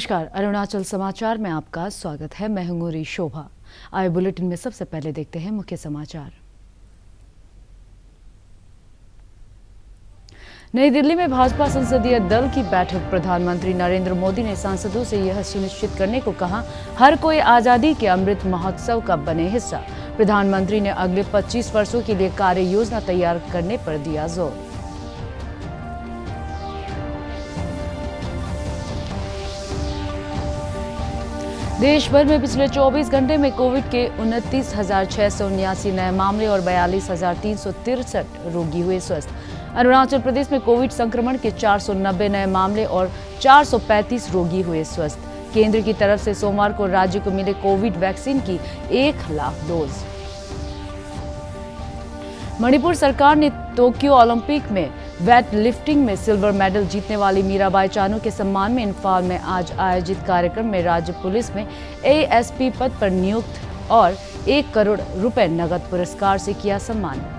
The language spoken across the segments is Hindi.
नमस्कार, अरुणाचल समाचार में आपका स्वागत है। मैं हूं री शोभा। आए बुलेटिन में सबसे पहले देखते हैं मुख्य समाचार। नई दिल्ली में भाजपा संसदीय दल की बैठक। प्रधानमंत्री नरेंद्र मोदी ने सांसदों से यह सुनिश्चित करने को कहा, हर कोई आजादी के अमृत महोत्सव का बने हिस्सा। प्रधानमंत्री ने अगले 25 वर्षों के लिए कार्य योजना तैयार करने पर दिया जोर। देश भर में पिछले 24 घंटे में कोविड के 29,679 नए मामले और 42,363 रोगी हुए स्वस्थ। अरुणाचल प्रदेश में कोविड संक्रमण के 490 नए मामले और 435 रोगी हुए स्वस्थ। केंद्र की तरफ से सोमवार को राज्य को मिले कोविड वैक्सीन की 1 लाख डोज। मणिपुर सरकार ने टोक्यो ओलंपिक में वेट लिफ्टिंग में सिल्वर मेडल जीतने वाली मीराबाई चानू के सम्मान में इम्फाल में आज आयोजित कार्यक्रम में राज्य पुलिस में एएसपी पद पर नियुक्त और 1 करोड़ रुपए नगद पुरस्कार से किया सम्मानित।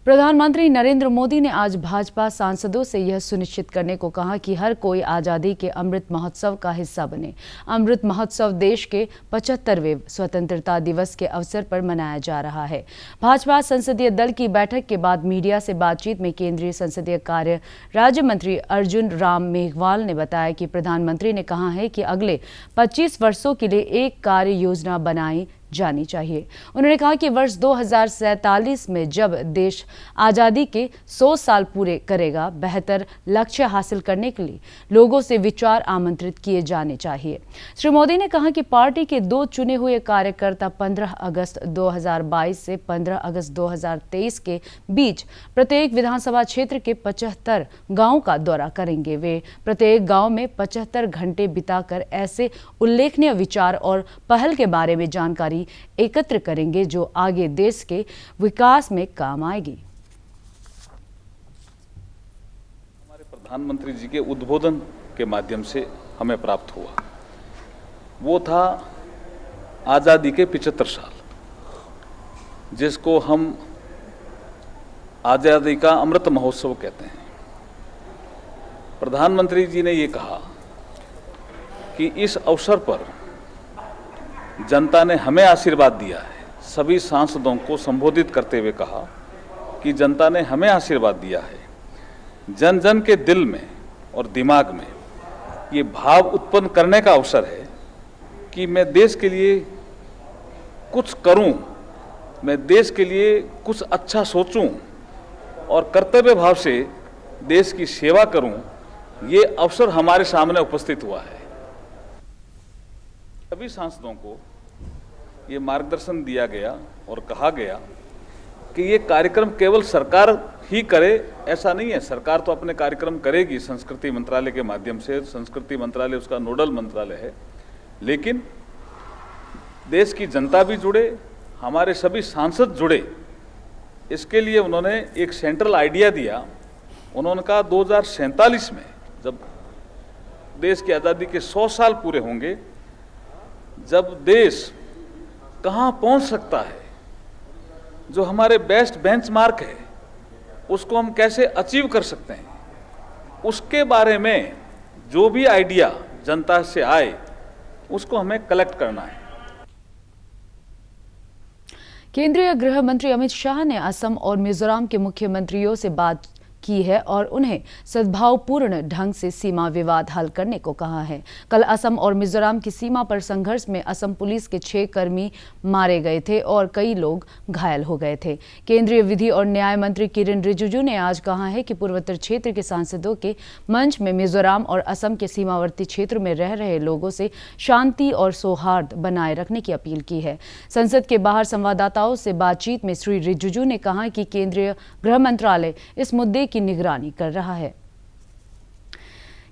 प्रधानमंत्री नरेंद्र मोदी ने आज भाजपा सांसदों से यह सुनिश्चित करने को कहा कि हर कोई आजादी के अमृत महोत्सव का हिस्सा बने। अमृत महोत्सव देश के 75वें स्वतंत्रता दिवस के अवसर पर मनाया जा रहा है। भाजपा संसदीय दल की बैठक के बाद मीडिया से बातचीत में केंद्रीय संसदीय कार्य राज्य मंत्री अर्जुन राम मेघवाल ने बताया कि प्रधानमंत्री ने कहा है कि अगले 25 वर्षों के लिए एक कार्य योजना बनाई जानी चाहिए। उन्होंने कहा कि वर्ष 2047 में जब देश आजादी के 100 साल पूरे करेगा, बेहतर लक्ष्य हासिल करने के लिए लोगों से विचार आमंत्रित किए जाने चाहिए। श्री मोदी ने कहा कि पार्टी के 2 चुने हुए कार्यकर्ता 15 अगस्त 2022 से 15 अगस्त 2023 के बीच प्रत्येक विधानसभा क्षेत्र के 75 गांवों का दौरा करेंगे। वे प्रत्येक गांव में 75 घंटे बिताकर ऐसे उल्लेखनीय विचार और पहल के बारे में जानकारी एकत्र करेंगे जो आगे देश के विकास में काम आएगी। हमारे प्रधानमंत्री जी के उद्बोधन के माध्यम से हमें प्राप्त हुआ, वो था आजादी के 75 साल, जिसको हम आजादी का अमृत महोत्सव कहते हैं। प्रधानमंत्री जी ने ये कहा कि इस अवसर पर जनता ने हमें आशीर्वाद दिया है। सभी सांसदों को संबोधित करते हुए कहा कि जनता ने हमें आशीर्वाद दिया है। जन जन के दिल में और दिमाग में ये भाव उत्पन्न करने का अवसर है कि मैं देश के लिए कुछ करूं, मैं देश के लिए कुछ अच्छा सोचूं और कर्तव्य भाव से देश की सेवा करूं। ये अवसर हमारे सामने उपस्थित हुआ है। सभी सांसदों को ये मार्गदर्शन दिया गया और कहा गया कि ये कार्यक्रम केवल सरकार ही करे, ऐसा नहीं है। सरकार तो अपने कार्यक्रम करेगी संस्कृति मंत्रालय के माध्यम से, संस्कृति मंत्रालय उसका नोडल मंत्रालय है, लेकिन देश की जनता भी जुड़े, हमारे सभी सांसद जुड़े। इसके लिए उन्होंने एक सेंट्रल आइडिया दिया। उन्होंने कहा 2047 में जब देश की आज़ादी के 100 साल पूरे होंगे, जब देश कहाँ पहुँच सकता है, जो हमारे बेस्ट बेंचमार्क है उसको हम कैसे अचीव कर सकते हैं, उसके बारे में जो भी आइडिया जनता से आए उसको हमें कलेक्ट करना है। केंद्रीय गृह मंत्री अमित शाह ने असम और मिजोरम के मुख्यमंत्रियों से बात की है और उन्हें सद्भावपूर्ण ढंग से सीमा विवाद हल करने को कहा है। कल असम और मिजोरम की सीमा पर संघर्ष में असम पुलिस के 6 कर्मी मारे गए थे और कई लोग घायल हो गए थे। केंद्रीय विधि और न्याय मंत्री किरेन रिजिजू ने आज कहा है कि पूर्वोत्तर क्षेत्र के सांसदों के मंच में मिजोरम और असम के सीमावर्ती क्षेत्र में रह रहे लोगों से शांति और सौहार्द बनाए रखने की अपील की है। संसद के बाहर संवाददाताओं से बातचीत में श्री रिजिजू ने कहा कि केंद्रीय गृह मंत्रालय इस मुद्दे की निगरानी कर रहा है।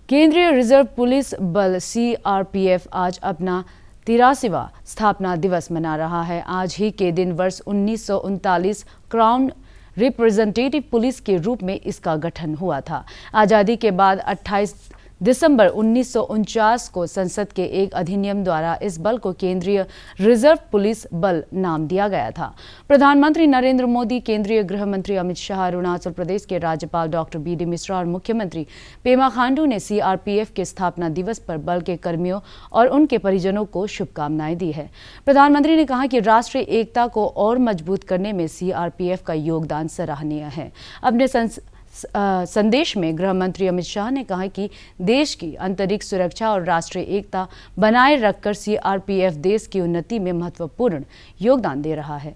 केंद्रीय रिजर्व पुलिस बल सीआरपीएफ आज अपना 83वां स्थापना दिवस मना रहा है। आज ही के दिन वर्ष 1939 क्राउन रिप्रेजेंटेटिव पुलिस के रूप में इसका गठन हुआ था। आजादी के बाद 28 दिसंबर 1949 को संसद के एक अधिनियम द्वारा इस बल को केंद्रीय रिजर्व पुलिस बल नाम दिया गया था। प्रधानमंत्री नरेंद्र मोदी, केंद्रीय गृह मंत्री अमित शाह, अरुणाचल प्रदेश के राज्यपाल डॉक्टर बी डी मिश्रा और मुख्यमंत्री पेमा खांडू ने सीआरपीएफ के स्थापना दिवस पर बल के कर्मियों और उनके परिजनों को शुभकामनाएं दी है। प्रधानमंत्री ने कहा कि राष्ट्रीय एकता को और मजबूत करने में सीआरपीएफ का योगदान सराहनीय है। अपने संदेश में गृह मंत्री अमित शाह ने कहा कि देश की आंतरिक सुरक्षा और राष्ट्रीय एकता बनाए रखकर सीआरपीएफ देश की उन्नति में महत्वपूर्ण योगदान दे रहा है।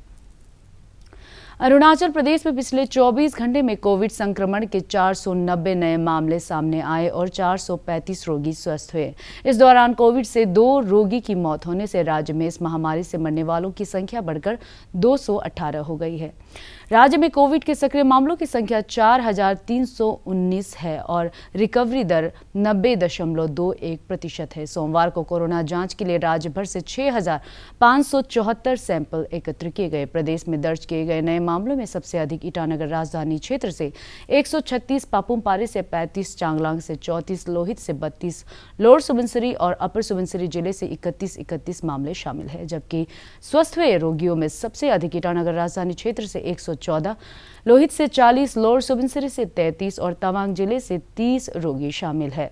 अरुणाचल प्रदेश में पिछले 24 घंटे में कोविड संक्रमण के 490 नए मामले सामने आए और 435 रोगी स्वस्थ हुए। इस दौरान कोविड से 2 रोगी की मौत होने से राज्य में इस महामारी से मरने वालों की संख्या बढ़कर 218 हो गई है। राज्य में कोविड के सक्रिय मामलों की संख्या 4,319 है और रिकवरी दर 90.21% है। सोमवार को कोरोना जांच के लिए राज्य भर से 6,574 सैंपल एकत्र किए गए। प्रदेश में दर्ज किए गए नए मामलों में सबसे अधिक ईटानगर राजधानी क्षेत्र से 136, पापुमपारे से 35, चांगलांग से 34, लोहित से 32, लोअर सुबनसिरी और अपर सुबनसिरी जिले से 31 मामले शामिल है। जबकि स्वस्थ हुए रोगियों में सबसे अधिक ईटानगर राजधानी क्षेत्र से 114, लोहित से 40, लोअर सुबनसिरी से 33 और तवांग जिले से 30 रोगी शामिल है।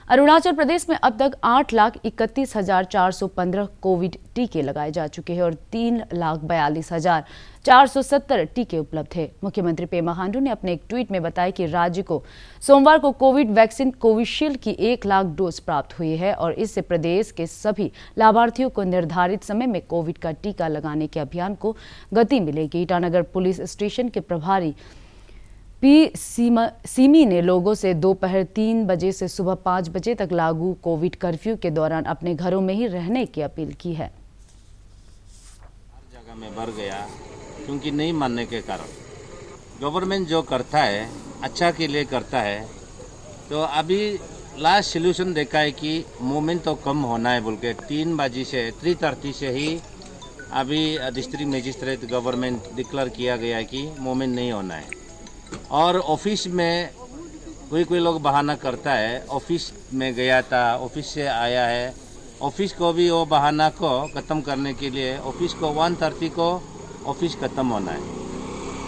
अरुणाचल प्रदेश में अब तक 8,31,415 कोविड टीके लगाए जा चुके हैं और 3,42,470 टीके उपलब्ध हैं। मुख्यमंत्री पेमा खांडू ने अपने एक ट्वीट में बताया कि राज्य को सोमवार को कोविड वैक्सीन कोविशील्ड की 1 लाख डोज प्राप्त हुई है और इससे प्रदेश के सभी लाभार्थियों को निर्धारित समय में कोविड का टीका लगाने के अभियान को गति मिलेगी। ईटानगर पुलिस स्टेशन के प्रभारी पी सीमी ने लोगों से दोपहर 3 बजे से सुबह 5 बजे तक लागू कोविड कर्फ्यू के दौरान अपने घरों में ही रहने की अपील की है। हर जगह में बढ़ गया क्योंकि नहीं मानने के कारण गवर्नमेंट जो करता है अच्छा के लिए करता है। तो अभी लास्ट सोल्यूशन देखा है कि मूवमेंट तो कम होना है बोल के 3:30 से ही अभी डिस्ट्रिक्ट मजिस्ट्रेट गवर्नमेंट डिक्लेयर किया गया है कि मूवमेंट नहीं होना है। और ऑफिस में कोई लोग बहाना करता है, ऑफिस में गया था, ऑफिस से आया है, ऑफिस को भी वो बहाना को ख़त्म करने के लिए ऑफिस को 1:30 को ऑफिस ख़त्म होना है।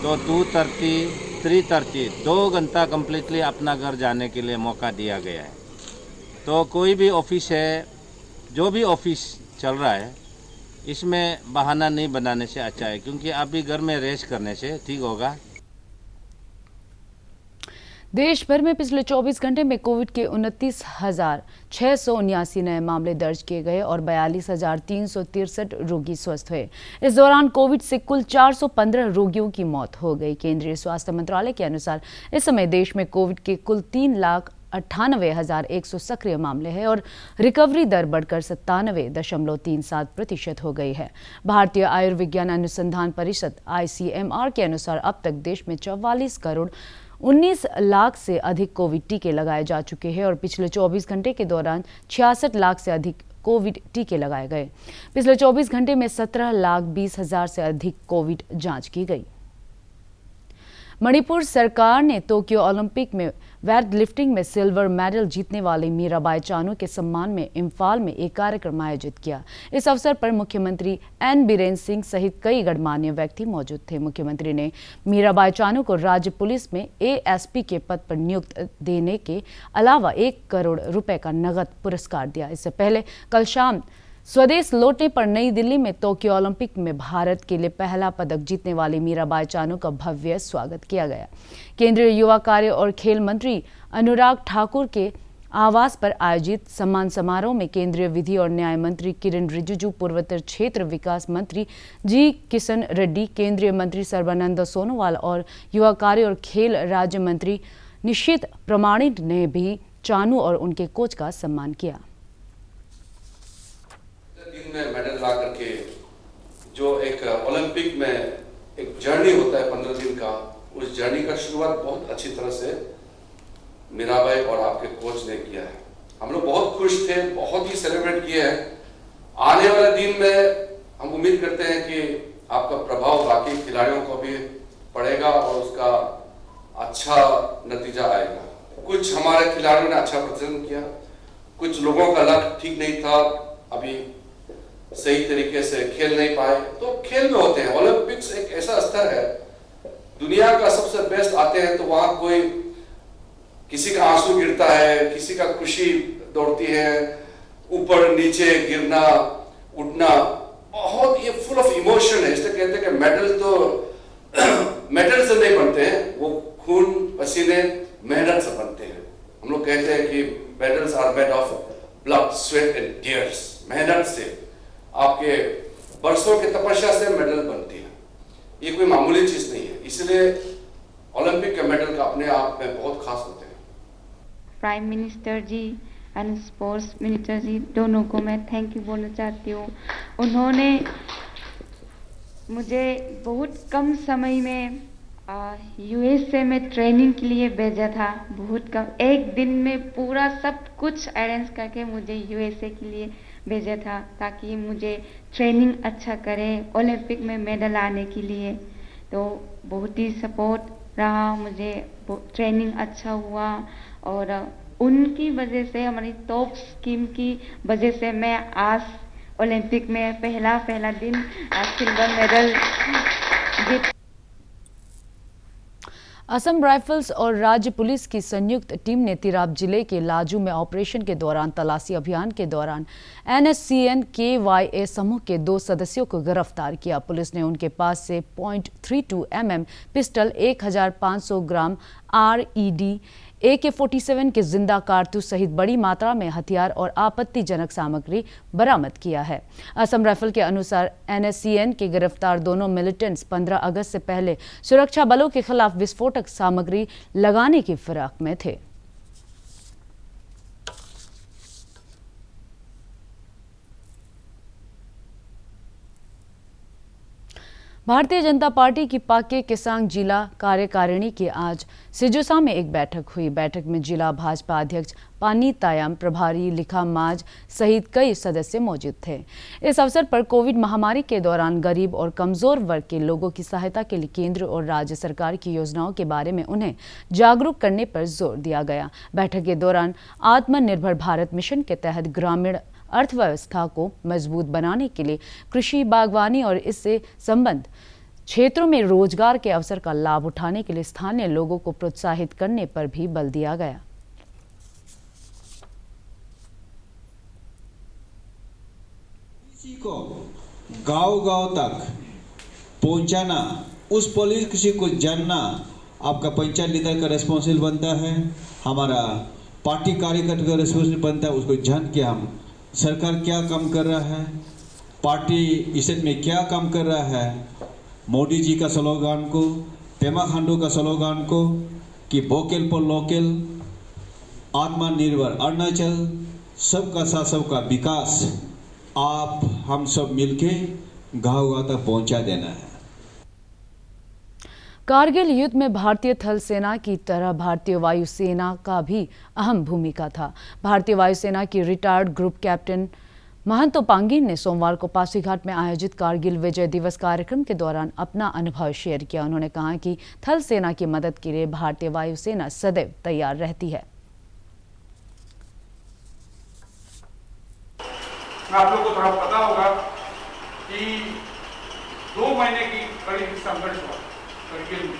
तो 2:30, 3:30 2 घंटा कम्प्लीटली अपना घर जाने के लिए मौका दिया गया है। तो कोई भी ऑफिस है, जो भी ऑफिस चल रहा है, इसमें बहाना नहीं बनाने से अच्छा है क्योंकि अभी घर में रेस्ट करने से ठीक होगा। देश भर में पिछले 24 घंटे में कोविड के 29,679 नए मामले दर्ज किए गए और 42,363 रोगी स्वस्थ हुए। इस दौरान कोविड से कुल 415 रोगियों की मौत हो गई। केंद्रीय स्वास्थ्य मंत्रालय के अनुसार इस समय देश में कोविड के कुल 3,98,100 सक्रिय मामले हैं और रिकवरी दर बढ़कर 97.37% हो गई है। भारतीय आयुर्विज्ञान अनुसंधान परिषद ICMR के अनुसार अब तक देश में 44 करोड़ 19 लाख से अधिक कोविड टीके लगाए जा चुके हैं और पिछले 24 घंटे के दौरान 66 लाख से अधिक कोविड टीके लगाए गए। पिछले 24 घंटे में 17,20,000 से अधिक कोविड जांच की गई। मणिपुर सरकार ने टोक्यो ओलंपिक में वेट लिफ्टिंग में सिल्वर मेडल जीतने वाली मीराबाई चानू के सम्मान में इम्फाल में एक कार्यक्रम आयोजित किया। इस अवसर पर मुख्यमंत्री एन बीरेन सिंह सहित कई गणमान्य व्यक्ति मौजूद थे। मुख्यमंत्री ने मीराबाई चानू को राज्य पुलिस में ASP के पद पर नियुक्त देने के अलावा 1 करोड़ रुपए का नगद पुरस्कार दिया। इससे पहले कल शाम स्वदेश लौटने पर नई दिल्ली में टोक्यो ओलंपिक में भारत के लिए पहला पदक जीतने वाली मीराबाई चानू का भव्य स्वागत किया गया। केंद्रीय युवा कार्य और खेल मंत्री अनुराग ठाकुर के आवास पर आयोजित सम्मान समारोह में केंद्रीय विधि और न्याय मंत्री किरेन रिजिजू, पूर्वोत्तर क्षेत्र विकास मंत्री जी किशन रेड्डी, केंद्रीय मंत्री सर्बानंद सोनोवाल और युवा कार्य और खेल राज्य मंत्री निशित प्रमाणिक ने भी चानू और उनके कोच का सम्मान किया। दिन में मेडल ला करके जो एक ओलंपिक में एक जर्नी होता है 15 दिन का, उस जर्नी का शुरुआत बहुत अच्छी तरह से मीराबाई और आपके कोच ने किया है। हम लोग बहुत खुश थे, बहुत ही सेलिब्रेट किए हैं। आने वाले दिन में हम उम्मीद करते हैं कि आपका प्रभाव बाकी खिलाड़ियों को भी पड़ेगा और उसका अच्छा नतीजा आएगा। कुछ हमारे खिलाड़ियों ने अच्छा प्रदर्शन किया, कुछ लोगों का लक ठीक नहीं था, अभी सही तरीके से खेल नहीं पाए। तो खेल में होते हैं, ओलंपिक्स एक ऐसा स्तर है, दुनिया का सबसे बेस्ट आते हैं तो वहां कोई किसी का आंसू गिरता है, किसी का खुशी दौड़ती है, ऊपर नीचे गिरना उठना, बहुत ये फुल ऑफ इमोशन है। इसलिए कहते हैं कि मेडल तो मेडल से नहीं बनते हैं, वो खून पसीने मेहनत से बनते हैं। हम लोग कहते हैं कि medals are made of blood sweat and tears. मेहनत से, आपके बरसों की तपस्या से मेडल बनती है, ये कोई मामूली चीज नहीं है। इसलिए ओलंपिक के मेडल का अपने आप में बहुत खास होते हैं। Prime minister ji and sports minister ji दोनों को मैं थैंक यू बोलना चाहती हूँ। उन्होंने मुझे बहुत कम समय में यूएसए में ट्रेनिंग के लिए भेजा था। बहुत कम, एक दिन में पूरा सब कुछ अरेंज करके मुझे यूएसए के लिए भेजा था, ताकि मुझे ट्रेनिंग अच्छा करे ओलंपिक में मेडल आने के लिए। तो बहुत ही सपोर्ट रहा मुझे, ट्रेनिंग अच्छा हुआ और उनकी वजह से, हमारी टॉप स्कीम की वजह से मैं आज ओलंपिक में पहला दिन सिल्वर मेडल जीत। असम राइफल्स और राज्य पुलिस की संयुक्त टीम ने तिराप जिले के लाजू में ऑपरेशन के दौरान तलाशी अभियान के दौरान NSCN KYA समूह के 2 सदस्यों को गिरफ्तार किया। पुलिस ने उनके पास से .32 mm पिस्टल, 1500 ग्राम RED, AK-47 के जिंदा कारतूस सहित बड़ी मात्रा में हथियार और आपत्तिजनक सामग्री बरामद किया है। असम राइफल के अनुसार NSCN के गिरफ्तार दोनों मिलिटेंट्स 15 अगस्त से पहले सुरक्षा बलों के खिलाफ विस्फोटक सामग्री लगाने की फिराक में थे। भारतीय जनता पार्टी की पाके केसांग जिला कार्यकारिणी की आज सिजुसा में एक बैठक हुई। बैठक में जिला भाजपा अध्यक्ष पानी तायाम, प्रभारी लिखा माज सहित कई सदस्य मौजूद थे। इस अवसर पर कोविड महामारी के दौरान गरीब और कमजोर वर्ग के लोगों की सहायता के लिए केंद्र और राज्य सरकार की योजनाओं के बारे में उन्हें जागरूक करने पर जोर दिया गया। बैठक के दौरान आत्मनिर्भर भारत मिशन के तहत ग्रामीण अर्थव्यवस्था को मजबूत बनाने के लिए कृषि, बागवानी और इससे संबंध क्षेत्रों में रोजगार के अवसर का लाभ उठाने के लिए स्थानीय लोगों को प्रोत्साहित करने पर भी बल दिया गया। किसी को गांव-गांव तक पहुंचाना, उस पॉलिसी को जानना आपका पंचायत लीडर का रिस्पॉन्सिबल बनता है, हमारा पार्टी कार्यकर्ता का रिस्पॉन्सिबल बनता है। उसको जान के हम सरकार क्या काम कर रहा है, पार्टी स्टेट में क्या काम कर रहा है, मोदी जी का स्लोगान को, पेमा खांडू का स्लोगान को कि वोकल फॉर लोकल, आत्मनिर्भर अरुणाचल, सबका साथ सबका विकास, आप हम सब मिलके गाँव-गाँव तक पहुंचा देना है। कारगिल युद्ध में भारतीय थल सेना की तरह भारतीय वायुसेना का भी अहम भूमिका था। भारतीय वायुसेना की retired group captain Mahanto Pangin ने सोमवार को पासीघाट में आयोजित कारगिल विजय दिवस कार्यक्रम के दौरान अपना अनुभव शेयर किया। उन्होंने कहा कि थल सेना की मदद के लिए भारतीय वायुसेना सदैव तैयार रहती है। आप लोगों को थोड़ा पता होगा कि 2 महीने की कड़ी संघर्ष हुआ करगिल में।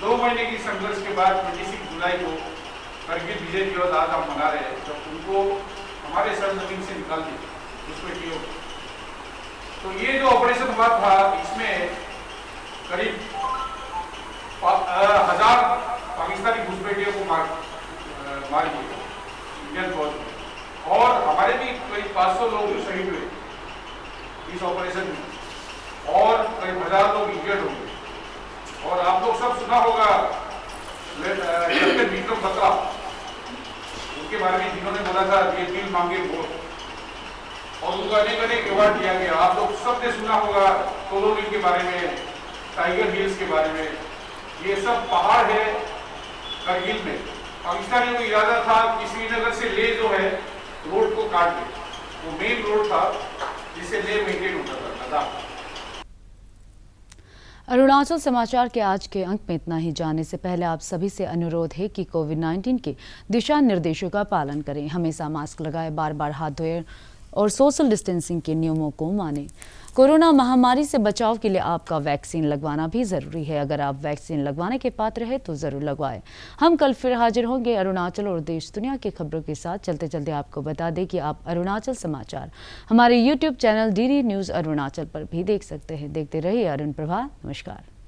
2 महीने की संघर्ष के बाद 26 जुलाई को करगिल विजय दिवस आज हम मना रहे हैं, जब उनको हमारे सरजमीन से निकाल दिया घुसपैठियों। तो ये जो ऑपरेशन हुआ था, इसमें करीब 1000 पाकिस्तानी घुसपैठियों को मार दिया इंडियन फौज में, और हमारे भी करीब 500 लोग शहीद हुए इस ऑपरेशन में और करीब 1000 लोग इंजर्ड हो गए। और आप लोग सब सुना होगा कैप्टन विक्रम बत्रा, उनके बारे में जिन्होंने बोला था ये दिल मांगे वोट, और उनको अनेक अवार्ड दिया गया। आप लोग सब ने सुना होगा कोलोनिल के बारे में, टाइगर हिल्स के बारे में। ये सब पहाड़ है करगिल में। पाकिस्तानियों को इरादा था कि श्रीनगर से ले जो है रोड को काट दे, वो मेन रोड था जिससे ले मेंटेन होता था लद्दाख। अरुणाचल समाचार के आज के अंक में इतना ही। जाने से पहले आप सभी से अनुरोध है कि कोविड-19 के दिशा निर्देशों का पालन करें, हमेशा मास्क लगाएं, बार बार हाथ धोएं और सोशल डिस्टेंसिंग के नियमों को मानें। कोरोना महामारी से बचाव के लिए आपका वैक्सीन लगवाना भी जरूरी है। अगर आप वैक्सीन लगवाने के पात्र हैं तो जरूर लगवाएं। हम कल फिर हाजिर होंगे अरुणाचल और देश दुनिया की खबरों के साथ। चलते चलते आपको बता दें कि आप अरुणाचल समाचार हमारे YouTube channel DD news Arunachal पर भी देख सकते हैं। देखते रहिए अरुण प्रभा। नमस्कार।